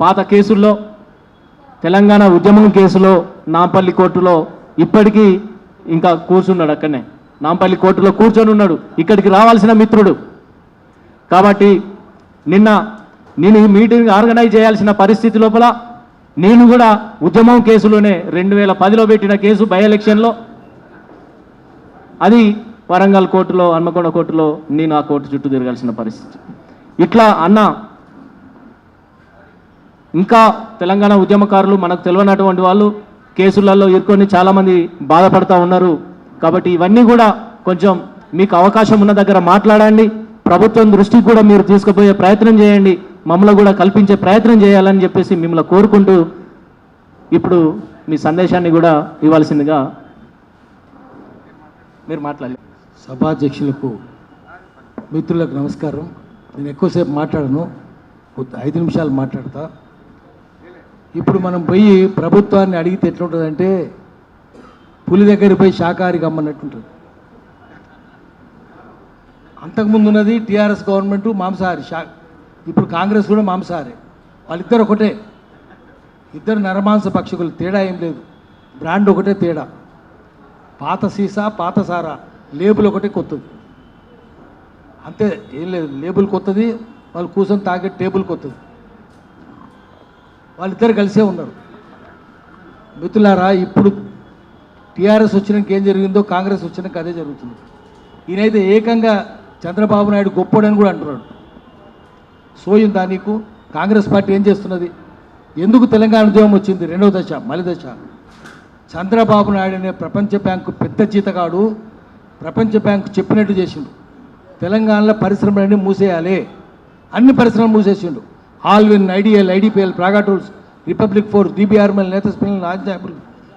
పాత కేసుల్లో తెలంగాణ ఉద్యమం కేసులో నాంపల్లి కోర్టులో ఇప్పటికీ ఇంకా కూర్చున్నాడు. అక్కడనే నాంపల్లి కోర్టులో కూర్చొని ఉన్నాడు, ఇక్కడికి రావాల్సిన మిత్రుడు. కాబట్టి నేను ఈ మీటింగ్ ఆర్గనైజ్ చేయాల్సిన పరిస్థితి లోపల నేను కూడా ఉద్యమం కేసులోనే 2010లో పెట్టిన కేసు బై ఎలక్షన్లో, అది వరంగల్ కోర్టులో, హన్మకొండ కోర్టులో నేను ఆ కోర్టు చుట్టూ తిరగాల్సిన పరిస్థితి. ఇట్లా అన్న ఇంకా తెలంగాణ ఉద్యమకారులు మనకు తెలియనటువంటి వాళ్ళు కేసులలో ఇరుకొని చాలామంది బాధపడుతూ ఉన్నారు. కాబట్టి ఇవన్నీ కూడా కొంచెం మీకు అవకాశం ఉన్న దగ్గర మాట్లాడండి. ప్రభుత్వం దృష్టికి కూడా మీరు తీసుకుపోయే ప్రయత్నం చేయండి, మమ్మల్ని కూడా కల్పించే ప్రయత్నం చేయాలని చెప్పేసి మిమ్మల్ని కోరుకుంటూ ఇప్పుడు మీ సందేశాన్ని కూడా ఇవ్వాల్సిందిగా మీరు మాట్లాడాలి. సభాధ్యక్షులకు, మిత్రులకు నమస్కారం. నేను ఎక్కువసేపు మాట్లాడను, 5 నిమిషాలు మాట్లాడతా. ఇప్పుడు మనం పోయి ప్రభుత్వాన్ని అడిగితే ఎట్లుంటుందంటే పులి దగ్గర పోయి శాకాహారికి అమ్మన్నట్టుంటుంది. అంతకుముందు ఉన్నది టీఆర్ఎస్ గవర్నమెంట్ మాంసాహారి, ఇప్పుడు కాంగ్రెస్ కూడా మాంసాహారి. వాళ్ళిద్దరు ఒకటే, ఇద్దరు నరమాంస పక్షులు, తేడా ఏం లేదు. బ్రాండ్ ఒకటే తేడా, పాత సీసా పాత సారా, లేబుల్ ఒకటే కొత్తది, అంతే, ఏం లేదు. లేబుల్ కొత్తది, వాళ్ళు కూర్చొని తాగే టేబుల్ కొత్తది. వాళ్ళిద్దరు కలిసే ఉన్నారు. మిత్రులారా, ఇప్పుడు టీఆర్ఎస్ వచ్చినాక ఏం జరిగిందో కాంగ్రెస్ వచ్చినాక అదే జరుగుతుంది. ఈయనైతే ఏకంగా చంద్రబాబు నాయుడు గొప్పోడని కూడా అంటున్నాడు. సోయిందా నీకు? కాంగ్రెస్ పార్టీ ఏం చేస్తున్నది? ఎందుకు తెలంగాణ ఉద్యమం వచ్చింది? 2వ దశ, మలి దశ. చంద్రబాబు నాయుడు అనే ప్రపంచ బ్యాంకు పెద్ద జీతగాడు ప్రపంచ బ్యాంకు చెప్పినట్టు చేసిండు. తెలంగాణలో పరిశ్రమలన్నీ మూసేయాలి, అన్ని పరిశ్రమలు మూసేసిండు. Allwyn, IDL, IDPL, Praga tools, Republic Forge, DBRL, నేతస్పిల్,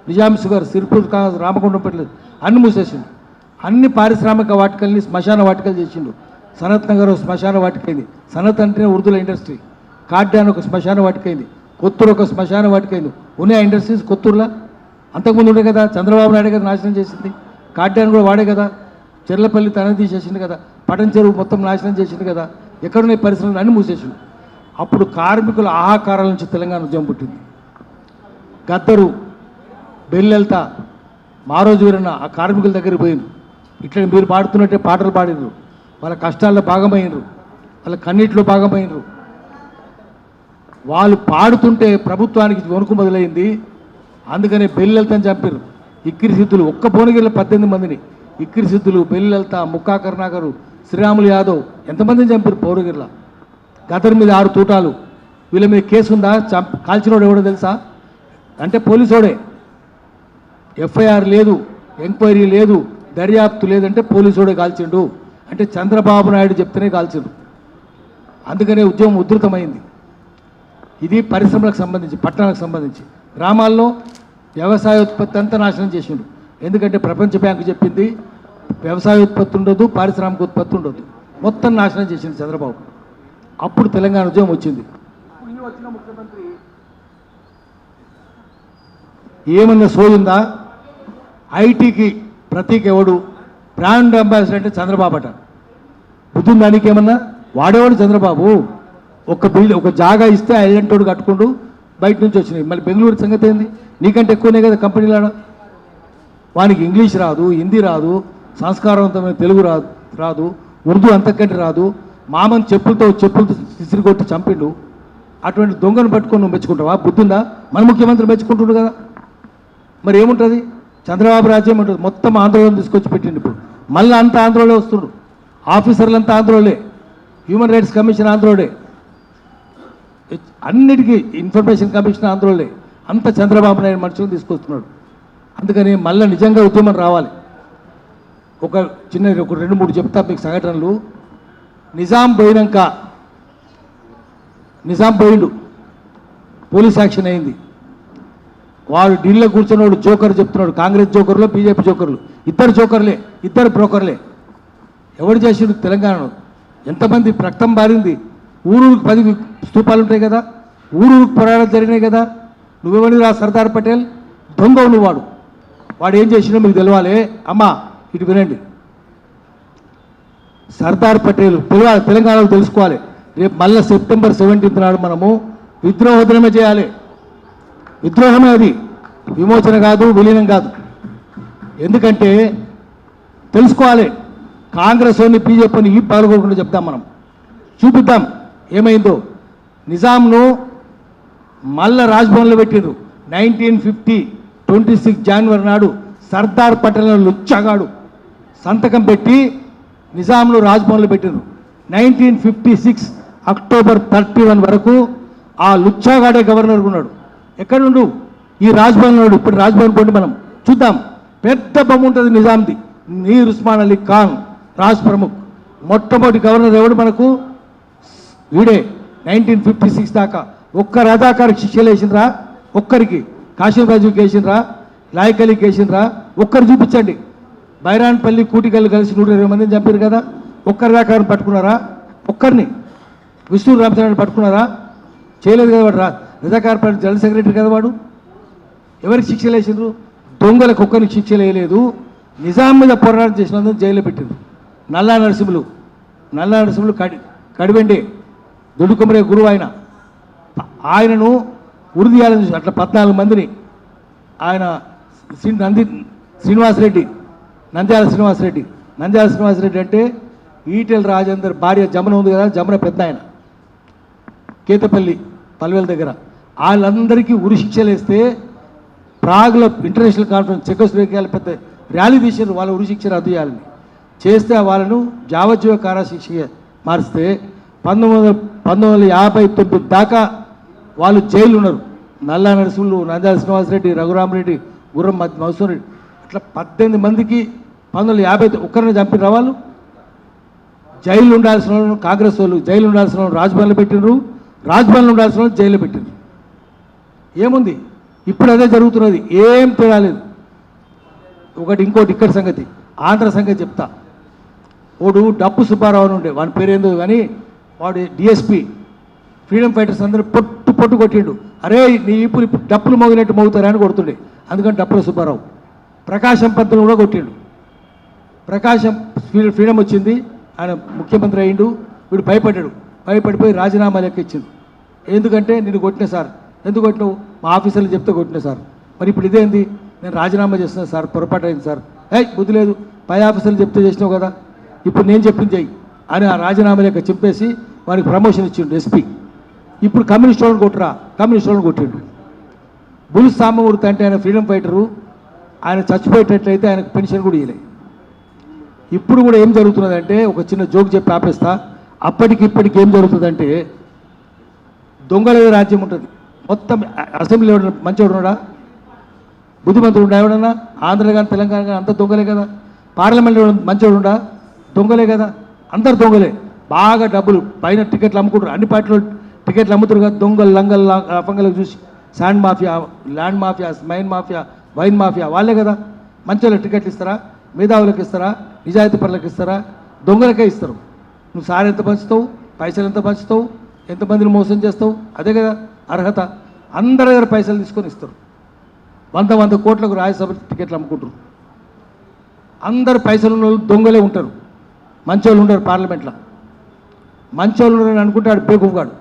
నిజాం షుగర్, సిర్పూర్ కాంగ్రెస్, రామగుండం, అన్ని మూసేసిండు. అన్ని పారిశ్రామిక వాటికల్ని శ్మశాన వాటికలు చేసిండు. సనత్ నగర్ శ్మశాన వాటికైంది. సనత్ అంటేనే ఉర్దూల ఇండస్ట్రీ. కాడ్యాన్ ఒక శ్మశాన వాటికైంది. కొత్తూరు ఒక శ్మశాన వాటికైంది. ఉన్నాయా ఇండస్ట్రీస్ కొత్తూరులో? అంతకుముందు ఉండే కదా, చంద్రబాబు నాయుడు కదా నాశనం చేసింది. కాడ్యాన్ కూడా వాడే కదా. చెర్లపల్లి తన తీసేసింది కదా. పటన్ చెరువు మొత్తం నాశనం చేసింది కదా. ఎక్కడున్నాయి పరిశ్రమలు? అన్నీ మూసేసిండు. అప్పుడు కార్మికుల ఆహాకారాల నుంచి తెలంగాణ ఉద్యమం పుట్టింది. గద్దరు, బెల్లెల్తా, మారోజు వీరన్న ఆ కార్మికుల దగ్గరికి పోయిండ్రు. ఇట్లా మీరు పాడుతున్నట్టే పాటలు పాడినరు. వాళ్ళ కష్టాల్లో భాగమైనరు, వాళ్ళ కన్నీటిలో భాగమైనరు. వాళ్ళు పాడుతుంటే ప్రభుత్వానికి వణుకు మొదలైంది. అందుకనే బెల్లెల్తని చంపారు. ఇక్కిరి సిద్ధులు, ఒక్క భువనగిరిలో 18 మందిని, ఇక్కిరి సిద్ధులు, బెల్లెల్తా, ముక్కా కరుణాకరు, శ్రీరాములు యాదవ్, ఎంతమందిని చంపారు పౌరగిరిలో. గదర్ మీద 6 తూటాలు. వీళ్ళ మీద కేసు ఉందా? కాల్చినోడు ఎవడో తెలుసా? అంటే పోలీసోడే. ఎఫ్ఐఆర్ లేదు, ఎంక్వైరీ లేదు, దర్యాప్తు లేదంటే పోలీసోడే కాల్చిండు. అంటే చంద్రబాబు నాయుడు చెప్తేనే కాల్చిండు. అందుకనే ఉద్యమం ఉధృతమైంది. ఇది పరిశ్రమలకు సంబంధించి, పట్టణాలకు సంబంధించి. గ్రామాల్లో వ్యవసాయ ఉత్పత్తి అంతా నాశనం చేసిండు. ఎందుకంటే ప్రపంచ బ్యాంకు చెప్పింది వ్యవసాయ ఉత్పత్తి ఉండదు, పారిశ్రామిక ఉత్పత్తి ఉండదు. మొత్తం నాశనం చేసింది చంద్రబాబు. అప్పుడు తెలంగాణ ఉద్యమం వచ్చింది. వచ్చిన ముఖ్యమంత్రి ఏమన్నా సోయిందా? ఐటీకి ప్రతీక ఎవడు? బ్రాండ్ అంబాసిడర్ అంటే చంద్రబాబు అట. బుద్ధుని దానికి ఏమన్నా? వాడేవాడు చంద్రబాబు. ఒక జాగా ఇస్తే ఐలంటోడు కట్టుకుంటూ బయట నుంచి వచ్చినాయి. మళ్ళీ బెంగళూరు సంగతి ఏంది? నీకంటే ఎక్కువనే కదా కంపెనీలాడ. వానికి ఇంగ్లీష్ రాదు, హిందీ రాదు, సంస్కారవంతమైన తెలుగు రాదు, ఉర్దూ అంతకంటే రాదు. మామని చెప్పులతో సిసిరి కొట్టి చంపిండు. అటువంటి దొంగను పట్టుకొని నువ్వు మెచ్చుకుంటావా? బుద్ధుందా? మన ముఖ్యమంత్రి మెచ్చుకుంటుండు కదా. మరి ఏముంటుంది? చంద్రబాబు రాజ్యం ఉంటుంది. మొత్తం ఆంధ్రలో తీసుకొచ్చి పెట్టిండు. ఇప్పుడు మళ్ళీ అంతా ఆంధ్రలో వస్తుండ్రు. ఆఫీసర్లంతా ఆంధ్రలోనే, హ్యూమన్ రైట్స్ కమిషన్ ఆంధ్రలోనే, అన్నిటికీ ఇన్ఫర్మేషన్ కమిషన్ ఆంధ్రలోనే. అంత చంద్రబాబు నాయుడు మనుషులు తీసుకొస్తున్నాడు. అందుకని మళ్ళీ నిజంగా ఉద్యమం రావాలి. ఒక 2-3 చెప్తా మీకు సంఘటనలు. నిజాం పోయిండు, పోలీస్ యాక్షన్ అయింది. వాడు ఢిల్లీలో కూర్చున్నవాడు జోకర్ చెప్తున్నాడు. కాంగ్రెస్ జోకర్లు, బీజేపీ జోకర్లు, ఇద్దరు జోకర్లే, ఇద్దరు బ్రోకర్లే. ఎవడు చేసిండు తెలంగాణలో? ఎంతమంది రక్తం బారింది. ఊరూరికి 10 స్తూపాలు ఉంటాయి కదా, ఊరూరికి పోరాటాలు జరిగినాయి కదా. నువ్వెవని రా? సర్దార్ పటేల్ దొంగ. నువ్వు వాడు ఏం చేసినా మీకు తెలవాలి. అమ్మా ఇటు వినండి. సర్దార్ పటేల్ తెలంగాణలో తెలుసుకోవాలి. రేపు మళ్ళీ సెప్టెంబర్ 17 నాడు మనము విద్రోహోద్యమే చేయాలి. విద్రోహమే అది, విమోచన కాదు, విలీనం కాదు. ఎందుకంటే తెలుసుకోవాలి, కాంగ్రెస్ వాడిని బీజేపీని ఈ పాల్గొనకుండా చెప్తాం, మనం చూపిద్దాం ఏమైందో. నిజాంను మళ్ళా రాజ్భవన్లో పెట్టిండ్రు 1950 26 జనవరి నాడు సర్దార్ పటేల్ లుచ్చగాడు సంతకం పెట్టి నిజాంను రాజ్భవన్లో పెట్టిండ్రు. 1956 అక్టోబర్ 31 వరకు ఆ లుచ్చాగాడే గవర్నర్ ఉన్నాడు. ఎక్కడుండు? ఈ రాజ్భవన్ ఉన్నాడు. ఇప్పుడు రాజ్భవన్ పోండి, మనం చూద్దాం. పెద్ద బొమ్మ ఉంటుంది నిజాంది. మీర్ ఉస్మాన్ అలీ ఖాన్ రాజ్ ప్రముఖ్, మొట్టమొదటి గవర్నర్ ఎవడు మనకు? వీడే. 1956 దాకా ఒక్క రజాకారికి శిక్షలు వేసిండ్రా? ఒక్కరికి. కాశీం రాజుకి వేసిండ్రా? లాయక్ అలీకి వేసిండ్రా? ఒక్కరు చూపించండి. బైరాన్పల్లి కూటికల్లు కలిసి 120 మందిని చంపారు కదా, ఒక్కరి రకాన్ని పట్టుకున్నారా? ఒక్కరిని. విష్ణు రామచంద్రని పట్టుకున్నారా? చేయలేదు కదా. వాడు రజాకార్ పార్టీ జనరల్ సెక్రటరీ కదా వాడు. ఎవరికి శిక్షలు వేసిండ్రు? దొంగలకు ఒక్కరికి శిక్షలు వేయలేదు. నిజాం మీద పోరాటం చేసినందుకు జైల్లో పెట్టిండ్రు. నల్లా నరసింహులు కడివెండి దొడ్డుకొమరే గురువు ఆయనను ఉరి తీయాలని చూసి అట్లా 14 మందిని ఆయన శ్రీనివాసరెడ్డి, నంద్యాల శ్రీనివాసరెడ్డి అంటే ఈటెల రాజేందర్ భార్య జమున ఉంది కదా, జమున పెద్ద ఆయన, కేతపల్లి పల్వేల దగ్గర. వాళ్ళందరికీ ఉరి శిక్షలు వేస్తే ప్రాగ్లో ఇంటర్నేషనల్ కాన్ఫరెన్స్ చెకోస్లోవేకియాలో పెద్ద ర్యాలీ తీసారు. వాళ్ళ ఉరి శిక్ష రద్దు చేయాలని చేస్తే వాళ్ళను యావజ్జీవ కారాశిక్ష మారిస్తే 1959 దాకా వాళ్ళు జైలు ఉన్నారు. నల్లా నరసింహులు, నంద్యాల శ్రీనివాసరెడ్డి, రఘురామరెడ్డి, గుర్రం మధుసూన్ రెడ్డి, అట్లా 18 మందికి 1950 ఒక్కరిని చంపిన వాళ్ళు. జైలు ఉండాల్సిన వాళ్ళు కాంగ్రెస్ వాళ్ళు, జైలు ఉండాల్సిన వాళ్ళు రాజ్భవన్లో పెట్టినరు, రాజ్భవన్లో ఉండాల్సిన వాళ్ళు జైల్లో పెట్టినరు. ఏముంది? ఇప్పుడు అదే జరుగుతున్నది, ఏం తేడాలేదు. ఇంకోటి ఇక్కడ సంగతి, ఆంధ్ర సంగతి చెప్తా. వాడు డప్పు సుబ్బారావు అని ఉండే, వాని పేరేందో కానీ వాడు డిఎస్పి, ఫ్రీడమ్ ఫైటర్స్ అందరూ పొట్టు కొట్టిండు. అరే నీ ఇప్పుడు డప్పులు మోగినట్టు మోగుతారని కొడుతుండే, అందుకని డప్పుల సుబ్బారావు. ప్రకాశం పంతులు కూడా కొట్టిండు. ప్రకాశం ఫ్రీడమ్ వచ్చింది, ఆయన ముఖ్యమంత్రి అయ్యిండు. వీడు భయపడిపోయి రాజీనామా లెక్క ఇచ్చిండు. ఎందుకంటే నిన్ను కొట్టిన సార్. ఎందుకు కొట్టినావు? మా ఆఫీసర్లు చెప్తే కొట్టిన సార్. మరి ఇప్పుడు ఇదేంది? నేను రాజీనామా చేస్తున్నాను సార్, పొరపాటు అయింది సార్. బుద్ధి లేదు, పై ఆఫీసర్లు చెప్తే చేసినావు కదా, ఇప్పుడు నేను చెప్పింది చెయ్యి అని ఆ రాజీనామా లెక్క చెప్పేసి వారికి ప్రమోషన్ ఇచ్చిండు ఎస్పీ. ఇప్పుడు కమ్యూనిస్ట్ వాళ్ళని కొట్టిండు. బుల్ సాంబమూర్తి అంటే ఆయన ఫ్రీడమ్ ఫైటరు, ఆయన చచ్చిపోయేటట్లయితే ఆయనకు పెన్షన్ కూడా ఇవ్వలేదు. ఇప్పుడు కూడా ఏం జరుగుతున్నదంటే, ఒక చిన్న జోక్ చెప్పి ఆపేస్తా. ఇప్పటికి ఏం జరుగుతుందంటే, దొంగల రాజ్యం ఉంటుంది మొత్తం. అసెంబ్లీ ఎవడన్నా మంచివాడు ఉన్నాడా? బుద్ధిమంతుడు ఉండా ఎవడన్నా? ఆంధ్ర కానీ తెలంగాణ కానీ అంత దొంగలే కదా. పార్లమెంట్ మంచివాడు ఉండా? దొంగలే కదా, అందరు దొంగలే. బాగా డబ్బులు పైన టికెట్లు అమ్ముకుంటారు, అన్ని పార్టీలో టికెట్లు అమ్ముతారు కదా. దొంగలు లంగల్ అఫంగలకు చూసి sand mafia, land mafia, mine mafia, wine mafia వాళ్ళే కదా. మంచి వాళ్ళకి టికెట్లు ఇస్తారా? మేధావులకు ఇస్తారా? నిజాయితీ పరులకు ఇస్తారా? దొంగలకే ఇస్తారు. నువ్వు సార్ ఎంత పంచుతావు, పైసలు ఎంత పంచుతావు, ఎంతమందిని మోసం చేస్తావు, అదే కదా అర్హత. అందరి దగ్గర పైసలు తీసుకొని ఇస్తారు. 100 కోట్లకు రాజ్యసభ టికెట్లు అమ్ముకుంటారు. అందరు పైసలు ఉన్న వాళ్ళు దొంగలే ఉంటారు, మంచోళ్ళు ఉండరు. పార్లమెంట్లో మంచోళ్ళు ఉండరని అనుకుంటే వాడు బేకూఫ్గాడు.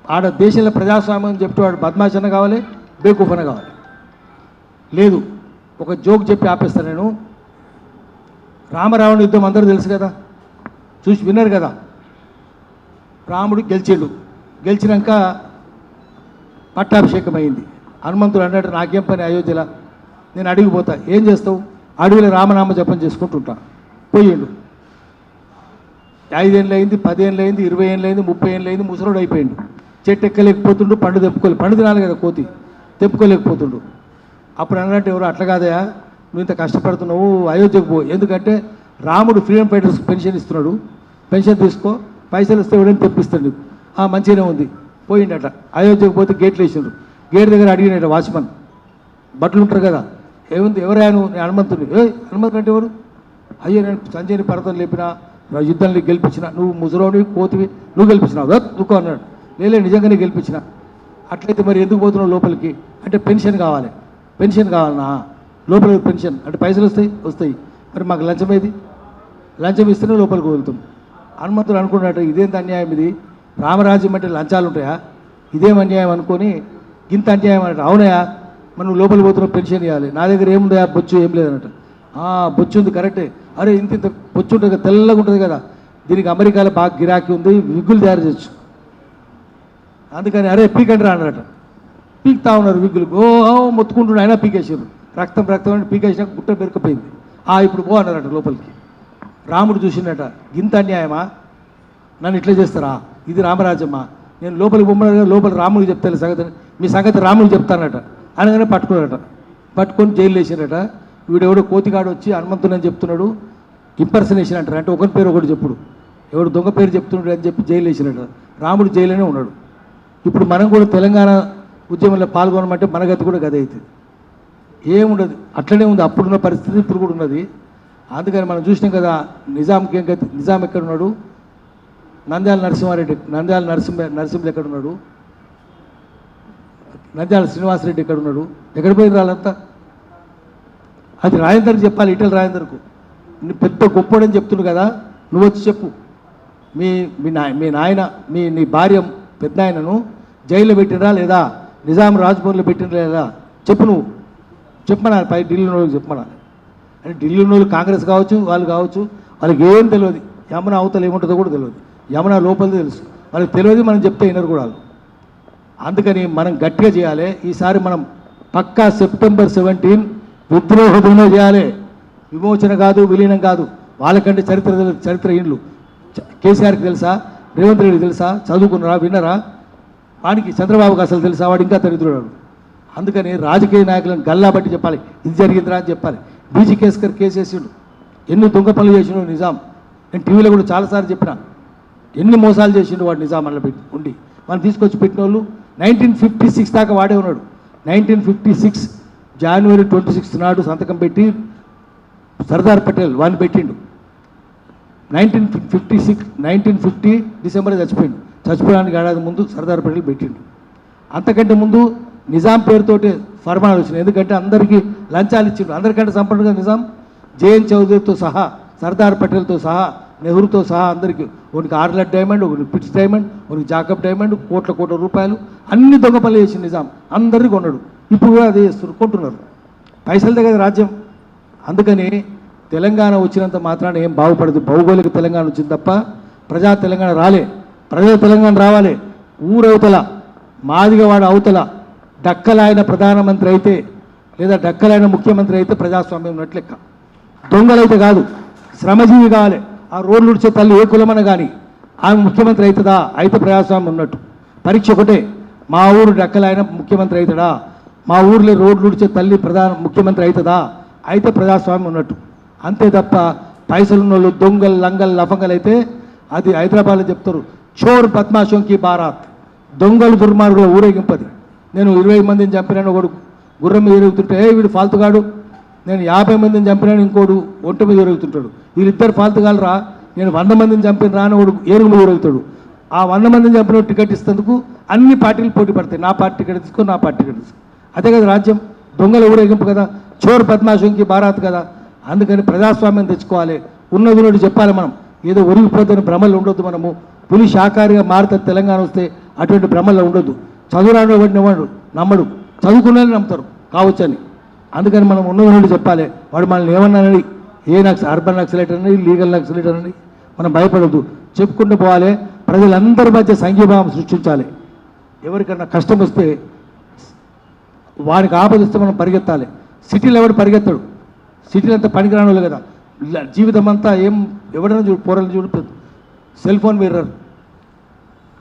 ఆడ దేశంలో ప్రజాస్వామ్యం చెప్తే వాడు బద్మాషన్న కావాలి, బేకూఫన్న కావాలి. లేదు, ఒక జోక్ చెప్పి ఆపేస్తాను నేను. రామరావణ యుద్ధం అందరూ తెలుసు కదా, చూసి విన్నారు కదా. రాముడు గెలిచినాక పట్టాభిషేకం అయింది. హనుమంతుడు అన్నాడు, నాకేం పని అయోధ్యలో, నేను అడిగిపోతా. ఏం చేస్తావు? అడవిలో రామనామ జపం చేసుకుంటుంటా. పోయిండు. 5 ఏళ్ళు అయింది, 10 ఏళ్ళు అయింది, 20 ఏళ్ళు అయింది, 30 ఏళ్ళు అయింది, ముసలోడు అయిపోయిండు. చెట్టు ఎక్కలేకపోతుండు, పండు పండు తినాలి కదా కోతి, తెప్పుకోలేకపోతుండు. అప్పుడు అన్నట్టు ఎవరు, అట్లా కాదయా, నువ్వు ఇంత కష్టపడుతున్నావు, అయోధ్యకు పో. ఎందుకంటే రాముడు ఫ్రీడమ్ ఫైటర్స్ పెన్షన్ ఇస్తున్నాడు, పెన్షన్ తీసుకో, పైసలు ఇస్తే ఎవడని తెప్పిస్తాడు. మంచిగానే ఉంది. పోయిండట. అయోధ్యకు పోతే గేట్లు వేసిండ్రు. గేట్ దగ్గర అడిగినట వాచ్మన్, బట్టలు ఉంటారు కదా, ఏముంది ఎవరైనా? నేను హనుమంతుని. హనుమంతుడు అంటే ఎవరు? అయ్యో నేను సంజయ్ని పర్వతం లేపిన, యుద్ధాన్ని గెలిపించిన, నువ్వు ముసలోని కోతివి, నువ్వు గెలిపించినావు నువ్వు అన్నాడు. నిజంగానే గెలిపించిన. అట్లయితే మరి ఎందుకు పోతున్నావు లోపలికి అంటే, పెన్షన్ కావాలన్నా లోపలికి పెన్షన్ అంటే పైసలు వస్తాయి. మరి మాకు లంచం ఏది? లంచం ఇస్తేనే లోపలికి వెళ్తాం. హనుమంతుడు అనుకున్నాడు, ఇదేంత అన్యాయం ఇది, రామరాజ్యం అంటే లంచాలు ఉంటాయా? ఇదేం అన్యాయం అనుకొని ఇంత అన్యాయం అన్నట్టు. అవునయా, మనం లోపలికి పోతున్నాం, పెన్షన్ ఇవ్వాలి. నా దగ్గర ఏముందా బొచ్చు, ఏం లేదన్నట్టు. బొచ్చు ఉంది, కరెక్టే. అరే ఇంత ఇంత బొచ్చు ఉంటుంది కదా, తెల్లగా ఉంటుంది కదా, దీనికి అమెరికాలో బాగా గిరాకీ ఉంది, విగ్గులు తయారు చేయొచ్చు. అందుకని అరే పీకండి రా అన్నట్టు. పీకుతా ఉన్నారు విగ్గులు. మొత్తుకుంటున్నాడు, అయినా పీకేసారు. రక్తం రక్తం అంటే పీకేసినాక గుట్ట పెరికిపోయింది. ఇప్పుడు పో అన్నారట లోపలికి. రాముడు చూసిండట, ఇంత అన్యాయమా, నన్ను ఇట్లా చేస్తారా, ఇది రామరాజ్యమా, నేను లోపలికి పొమ్మన్నా లోపల రాముడికి చెప్తాను సంగతి, మీ సంగతి రాముడికి చెప్తానట అనగానే పట్టుకున్నాడట. పట్టుకొని జైలు వేసారట. వీడెవడో కోతిగాడు వచ్చి హనుమంతుడు అని చెప్తున్నాడు, ఇంపర్సనేషన్ అంటారు, అంటే ఒకరి పేరు ఒకటి చెప్పుడు, ఎవడు దొంగ పేరు చెప్తున్నాడు అని చెప్పి జైలు వేసినట. రాముడు జైలునే ఉన్నాడు. ఇప్పుడు మనం కూడా తెలంగాణ ఉద్యమంలో పాల్గొనమంటే మన గతి కూడా గది అవుతుంది. ఏముండదు, అట్లనే ఉంది. అప్పుడున్న పరిస్థితి ఇప్పుడు కూడా ఉన్నది. అందుకని మనం చూసినాం కదా, నిజాంకి ఏం గతి, నిజాం ఎక్కడున్నాడు, నంద్యాల నరసింహారెడ్డి, నంద్యాల నరసింహులు ఎక్కడున్నాడు, నంద్యాల శ్రీనివాసరెడ్డి ఎక్కడున్నాడు, ఎక్కడ పోయిన వాళ్ళంతా? అది రాజేందర్కి చెప్పాలి, ఈటెల రాజేందర్కు. పెద్ద గొప్పడని చెప్తున్నాడు కదా, నువ్వు వచ్చి చెప్పు. మీ నాయన నీ భార్య పెద్ద ఆయనను జైల్లో పెట్టినరా లేదా, నిజాం రాజ్భవన్లో పెట్టినరా లేదా చెప్పు. నువ్వు చెప్పమన్నారు, పై ఢిల్లీ వాళ్ళకి చెప్పమన్నారు. అంటే ఢిల్లీ వాళ్ళు కాంగ్రెస్ కావచ్చు, వాళ్ళు కావచ్చు, వాళ్ళకి ఏం తెలియదు. యమున అవతల ఏముంటుందో కూడా తెలియదు, యమున లోపలిది తెలుసు. వాళ్ళకి తెలియదు, మనం చెప్తే వినరు కూడా వాళ్ళు. అందుకని మనం గట్టిగా చేయాలి. ఈసారి మనం పక్కా సెప్టెంబర్ 17 విద్రోహ దినం చేయాలి. విమోచన కాదు, విలీనం కాదు. వాళ్ళకంటే చరిత్ర ఇండ్లు. కేసీఆర్కి తెలుసా, రేవంత్ రెడ్డికి తెలుసా, చదువుకున్నారా, విన్నరా? వాడికి చంద్రబాబుకి అసలు తెలుసా? వాడు ఇంకా దరిద్రుడు. అందుకని రాజకీయ నాయకులను గల్లా బట్టి చెప్పాలి, ఇది జరిగిందిరా అని చెప్పాలి. బీజీ కేస్కర్ కేసు వేసిండు, ఎన్ని దొంగ పనులు చేసిండు నిజాం. నేను టీవీలో కూడా చాలాసార్లు చెప్పిన, ఎన్ని మోసాలు చేసిండు వాడు నిజాం అలా పెట్టి ఉండి. మనం తీసుకొచ్చి పెట్టిన వాళ్ళు 1956 దాకా వాడే ఉన్నాడు. 1956 జనవరి 26 నాడు సంతకం పెట్టి సర్దార్ పటేల్ వాడిని పెట్టిండు. 1950 డిసెంబర్ చచ్చిపోయిండు. చచ్చిపోవడానికి ఏడాది ముందు సర్దార్ పటేల్ పెట్టిండు. అంతకంటే ముందు నిజాం పేరుతోటి ఫర్మానాలు వచ్చినాయి. ఎందుకంటే అందరికీ లంచాలు ఇచ్చిండు. అందరికంటే సంపన్నుగా నిజాం. జేఎన్ చౌదరితో సహా, సర్దార్ పటేల్తో సహా, నెహ్రూతో సహా అందరికీ, ఒకరికి ఆర్లెట్ డైమండ్, ఒకరికి పిట్స్ డైమండ్, ఒకరికి జాకబ్ డైమండ్, కోట్ల రూపాయలు అన్ని దొంగ పనులు చేసిండు నిజాం. అందరికీ కొన్నాడు. ఇప్పుడు కూడా అదే చేస్తున్నారు, కొంటున్నారు. పైసల దగ్గర రాజ్యం. అందుకని తెలంగాణ వచ్చినంత మాత్రాన ఏం బాగుపడదు. భౌగోళిక తెలంగాణ వచ్చింది తప్ప ప్రజా తెలంగాణ రాలే. ప్రజా తెలంగాణ రావాలి. ఊరవతల, మాదిగవాడ అవతల డక్కలైన ప్రధానమంత్రి అయితే లేదా డక్కలైన ముఖ్యమంత్రి అయితే ప్రజాస్వామ్యం ఉన్నట్లు లెక్క. దొంగలైతే కాదు, శ్రమజీవి కావాలి. ఆ రోడ్లు ఉడిచే తల్లి ఏ కులమన కానీ ఆమె ముఖ్యమంత్రి అవుతుందా? అయితే ప్రజాస్వామ్యం ఉన్నట్టు. పరీక్ష ఒకటే, మా ఊరు డక్కలైన ముఖ్యమంత్రి అవుతాడా? మా ఊర్లో రోడ్లు ఉడిచే తల్లి ముఖ్యమంత్రి అవుతుందా? అయితే ప్రజాస్వామ్యం ఉన్నట్టు. అంతే తప్ప పైసలున్న వాళ్ళు దొంగలు, లంగలు, లఫంగలు అయితే అది హైదరాబాద్లో చెప్తారు, చోర్ బద్మాషోంకి బారాత్, దొంగలు దుర్మార్గుల ఊరేగింపది. నేను 20 మందిని చంపినాను, ఒకడు గుర్రం మీద తిరుగుతుంటే వీడు ఫాల్తుగాడు. నేను 50 మందిని చంపినాను, ఇంకోడు ఒంట మీద తిరుగుతుంటాడు. వీళ్ళిద్దరు ఫాల్తుగాలు రా. నేను 100 మందిని చంపిన రాను, ఒకడు ఏనుగు మీద తిరుగుతాడు. ఆ 100 మందిని చంపిన టికెట్ ఇస్తేందుకు అన్ని పార్టీలు పోటీ పడతాయి. నా పార్టీ టికెట్ తీసుకో, నా పార్టీ టికెట్ తీసుకో. అదే కదా రాజ్యం, దొంగల ఊరేగింపు కదా, చోర్ బద్మాషోంకి బారాత్ కదా. అందుకని ప్రజాస్వామ్యం తెచ్చుకోవాలి. ఉన్నది చెప్పాలి. మనం ఏదో ఒరిగిపోతున్న భ్రమలు ఉండొద్దు. మనము పులి శాకాహారిగా మారుతుంది తెలంగాణ వస్తే, అటువంటి భ్రమల్లో ఉండొద్దు. చదువురాని వాడు నమ్మడు, చదువుకున్నానే నమ్ముతారు కావచ్చని. అందుకని మనం ఉన్నది చెప్పాలి. వాడు మనల్ని ఏమన్నానని, అర్బన్ నక్సలైట్ అని, లీగల్ నక్సలైట్ అని మనం భయపడద్దు. చెప్పుకుంటూ పోవాలి. ప్రజలందరి మధ్య సంఘీభావం సృష్టించాలి. ఎవరికన్నా కష్టం వస్తే, వారికి ఆపద వస్తే మనం పరిగెత్తాలి. సిటీలో ఎవడు పరిగెత్తాడు? సిటీలో అంతా పనికిరాను కదా. జీవితం అంతా ఎవడైనా చూడు, పోరలు చూడు, cell phone mirror,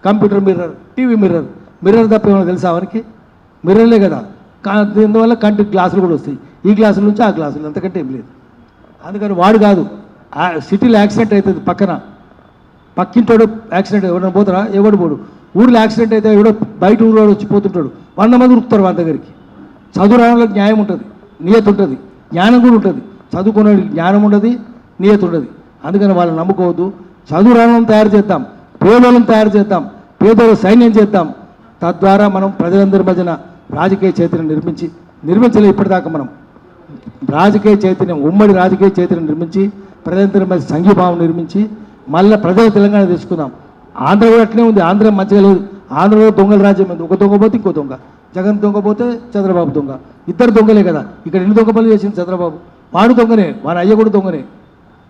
computer mirror, TV mirror తప్ప ఏమో తెలుసా వారికి? మిర్రర్లే కదా. దీనివల్ల కంటికి గ్లాసులు కూడా వస్తాయి. ఈ గ్లాసుల నుంచి ఆ గ్లాసులు, అంతకంటే ఏం లేదు. అందుకని వాడు కాదు. సిటీలో యాక్సిడెంట్ అవుతుంది, పక్కింటోడు యాక్సిడెంట్, ఎవరైనా పోతారా? ఎవడు పోడు. ఊళ్ళో యాక్సిడెంట్ అయితే ఎవడో బయట ఊళ్ళో వచ్చి పోతుంటాడు, 100 మంది ఉరుకుతారు వాళ్ళ దగ్గరికి. చదువు రావడంలో న్యాయం ఉంటుంది, నియత ఉంటుంది, జ్ఞానం కూడా ఉంటుంది. చదువుకునేది జ్ఞానం ఉండదు, నియత ఉండదు. అందుకని వాళ్ళని నమ్ముకోవద్దు. చదువు రావడం తయారు చేద్దాం, పేదలను తయారు చేద్దాం, పేదల సైన్యం చేద్దాం. తద్వారా మనం ప్రజలందరి మధ్యన రాజకీయ చైతన్యం నిర్మించలేదు. ఇప్పటిదాకా మనం రాజకీయ చైతన్యం, ఉమ్మడి రాజకీయ చైతన్యం నిర్మించి, ప్రజలందరి మధ్య సంఘీభావం నిర్మించి, మళ్ళీ ప్రజల తెలంగాణ తీసుకుందాం. ఆంధ్ర కూడా అట్లే ఉంది. ఆంధ్ర మంచిగా లేదు. ఆంధ్రలో దొంగల రాజ్యం ఉంది. ఒక దొంగ పోతే ఇంకో దొంగ. జగన్ దొంగ పోతే చంద్రబాబు దొంగ. ఇద్దరు దొంగలే కదా. ఇక్కడ ఎన్ని దొంగ పనులు చేసింది చంద్రబాబు? వాడు దొంగనే, వాని అయ్య కూడా దొంగనే,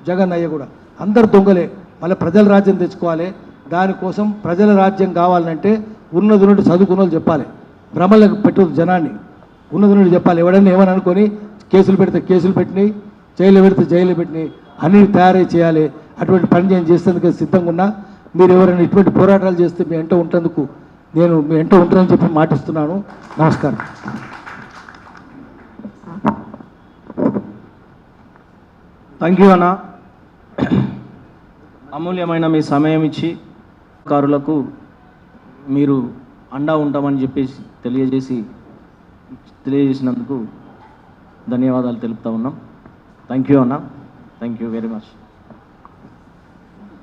జగన్ అయ్య కూడా. అందరు దొంగలే. మళ్ళీ ప్రజల రాజ్యం తెచ్చుకోవాలి. దానికోసం ప్రజల రాజ్యం కావాలంటే ఉన్నది ఉన్నట్టు చదువుకున్న వాళ్ళు చెప్పాలి. భ్రమలకు పెట్టదు జనాన్ని. ఉన్నది ఉన్నట్టు చెప్పాలి. ఎవడన్నా ఏమని అనుకొని కేసులు పెడితే కేసులు పెట్టినాయి, జైలు పెడితే జైలు పెట్టినాయి, అన్ని తయారై చేయాలి. అటువంటి పని నేను చేసేందుకు సిద్ధంగా ఉన్నా. మీరు ఎవరైనా ఇటువంటి పోరాటాలు చేస్తే మీ వెంట ఉంటేందుకు నేను మీ వెంట ఉంటానని చెప్పి మాటిస్తున్నాను. నమస్కారం. థ్యాంక్ యూ అన్న. అమూల్యమైన మీ సమయం ఇచ్చి కారులకు మీరు అండా ఉంటామని చెప్పేసి తెలియజేసినందుకు ధన్యవాదాలు తెలుపుతా ఉన్నాం. థ్యాంక్ యూ అన్న. Thank you very much.